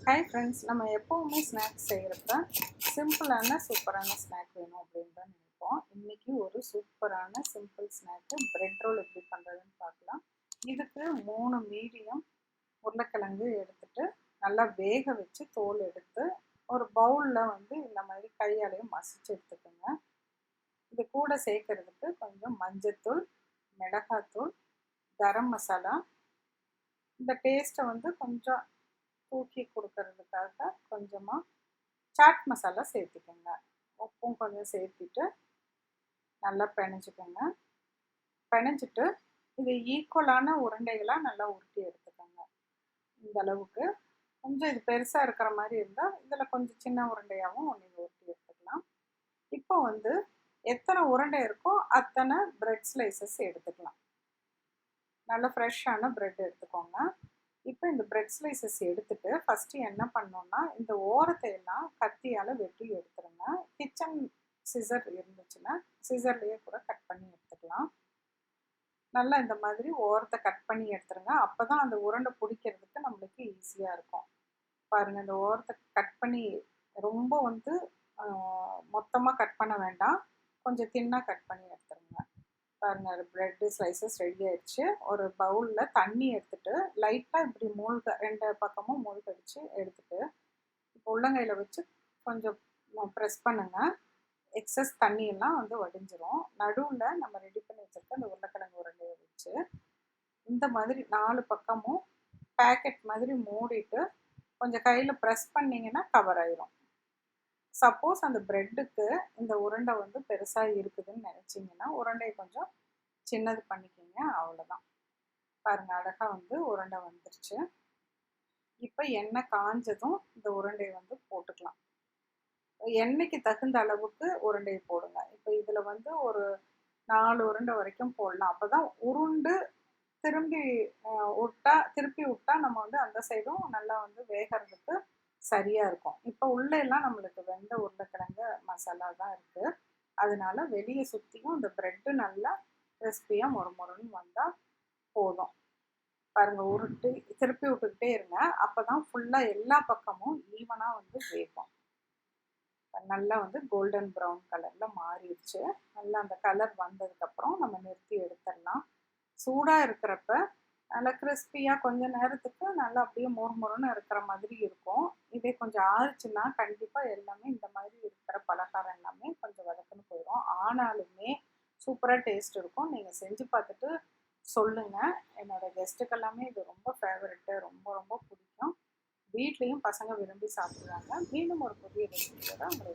Hi friends, நம்ம எப்போவுமே snacks செய்கிறப்ப சிம்பிளான சூப்பரான ஸ்நாக் வேணும் அப்படின்னு தான் நினைப்போம். இன்றைக்கி ஒரு சூப்பரான சிம்பிள் ஸ்நாக்கு பிரெட் ரோல் எப்படி பண்ணுறதுன்னு பார்க்கலாம். இதுக்கு 3 மீடியம் உருளைக்கிழங்கு எடுத்துட்டு நல்லா வேக வச்சு தோல் எடுத்து ஒரு பவுலில் வந்து இந்த மாதிரி கையாலேயே மசிச்சு எடுத்துக்கோங்க. இது கூட சேர்க்கறதுக்கு கொஞ்சம் மஞ்சத்தூள், மிளகாத்தூள், கரம் மசாலா, இந்த டேஸ்ட்டை வந்து கொஞ்சம் தூக்கி கொடுக்கறதுக்காக கொஞ்சமாக சாட் மசாலா சேர்த்துக்கோங்க. உப்பும் கொஞ்சம் சேர்த்துட்டு நல்லா பிணைஞ்சிக்கோங்க. பிணைஞ்சிட்டு இது ஈக்குவலான உருண்டைகளாக நல்லா உருட்டி எடுத்துக்கோங்க. இந்த அளவுக்கு கொஞ்சம் இது பெருசாக இருக்கிற மாதிரி இருந்தால் இதில் கொஞ்சம் சின்ன உருண்டையாகவும் நீங்கள் உருட்டி எடுத்துக்கலாம். இப்போ வந்து எத்தனை உருண்டை இருக்கோ அத்தனை பிரெட் ஸ்லைசஸ் எடுத்துக்கலாம். நல்ல ஃப்ரெஷ்ஷான பிரெட் எடுத்துக்கோங்க. இப்போ இந்த பிரெட் ஸ்லைசஸ் எடுத்துட்டு ஃபஸ்ட்டு என்ன பண்ணோன்னா இந்த ஓரத்தை எல்லாம் கத்தியால் வெட்டி எடுத்துருங்க. கிச்சன் சிசர் இருந்துச்சுன்னா சிசர்லேயே கூட கட் பண்ணி எடுத்துக்கலாம். நல்லா இந்த மாதிரி ஓரத்தை கட் பண்ணி எடுத்துருங்க. அப்போ தான் அந்த உருண்டை பிடிக்கிறதுக்கு நம்மளுக்கு ஈஸியாக இருக்கும். பாருங்கள், இந்த ஓரத்தை கட் பண்ணி ரொம்ப வந்து மொத்தமாக கட் பண்ண வேண்டாம், கொஞ்சம் தின்னாக கட் பண்ணி எடுத்துருங்க. பாருங்கள், ப்ரெட்டு ஸ்லைசஸ் ரெடி ஆயிடுச்சு. ஒரு பவுலில் தண்ணி எடுத்துகிட்டு லைட்டாக இப்படி ரெண்டு பக்கமும் மூழ்கடிச்சு எடுத்துகிட்டு இப்போ உள்ளங்கையில் வச்சு கொஞ்சம் ப்ரெஸ் பண்ணுங்கள். எக்ஸஸ் தண்ணியெல்லாம் வந்து வடிஞ்சிரும். நடுவில் நம்ம ரெடி பண்ணி வச்சுருக்க அந்த உருளைக்கிழங்கு உருண்டையை வச்சு இந்த மாதிரி 4 பக்கமும் பேக்கெட் மாதிரி மூடிட்டு கொஞ்சம் கையில் ப்ரெஸ் பண்ணிங்கன்னா கவர் ஆயிரும். சப்போஸ் அந்த ப்ரெட்டுக்கு இந்த உருண்டை வந்து பெருசாக இருக்குதுன்னு நினச்சிங்கன்னா உருண்டையை கொஞ்சம் சின்னது பண்ணிக்கிங்க, அவ்வளோதான். பாருங்கள், அழகாக வந்து உருண்டை வந்துருச்சு. இப்போ எண்ணெய் காஞ்சதும் இந்த உருண்டையை வந்து போட்டுக்கலாம். எண்ணெய்க்கு தகுந்த அளவுக்கு உருண்டையை போடுங்க. இப்போ இதில் வந்து ஒரு 4 உருண்டை வரைக்கும் போடலாம். அப்போ தான் உருண்டு திருப்பி விட்டா நம்ம வந்து அந்த சைடும் நல்லா வந்து வேகிறதுக்கு சரியாக இருக்கும். இப்போ உள்ளெல்லாம் நம்மளுக்கு வெந்த உருளைக்கிழங்கு மசாலா தான் இருக்குது. அதனால வெளியே சுற்றியும் இந்த ப்ரெட்டு நல்லா கிறிஸ்பியாக மொறுன்னு வந்தால் போதும். பாருங்கள், உருட்டு திருப்பி விட்டுக்கிட்டே இருங்க. அப்போ தான் ஃபுல்லாக எல்லா பக்கமும் ஈவனாக வந்து வேகும். நல்லா வந்து கோல்டன் ப்ரௌன் கலரில் மாறிடுச்சு. நல்லா அந்த கலர் வந்ததுக்கப்புறம் நம்ம நிறுத்தி எடுத்துடலாம். சூடாக இருக்கிறப்ப நல்லா கிறிஸ்பியாக கொஞ்சம் நேரத்துக்கு நல்லா அப்படியே மொறுன்னு இருக்கிற மாதிரி இருக்கும். இதே கொஞ்சம் ஆறுச்சுன்னா கண்டிப்பாக எல்லாமே இந்த மாதிரி இருக்கிற பலகாரம் எல்லாமே கொஞ்சம் வதக்குன்னு போயிடும். ஆனாலுமே சூப்பராக டேஸ்ட் இருக்கும். நீங்கள் செஞ்சு பார்த்துட்டு சொல்லுங்கள். என்னோடய கெஸ்ட்டுக்கெல்லாமே இது ரொம்ப ஃபேவரெட்டு, ரொம்ப ரொம்ப பிடிக்கும். வீட்லேயும் பசங்க விரும்பி சாப்பிடுவாங்க. மீண்டும் ஒரு புதிய ரெசிபியோட உங்களை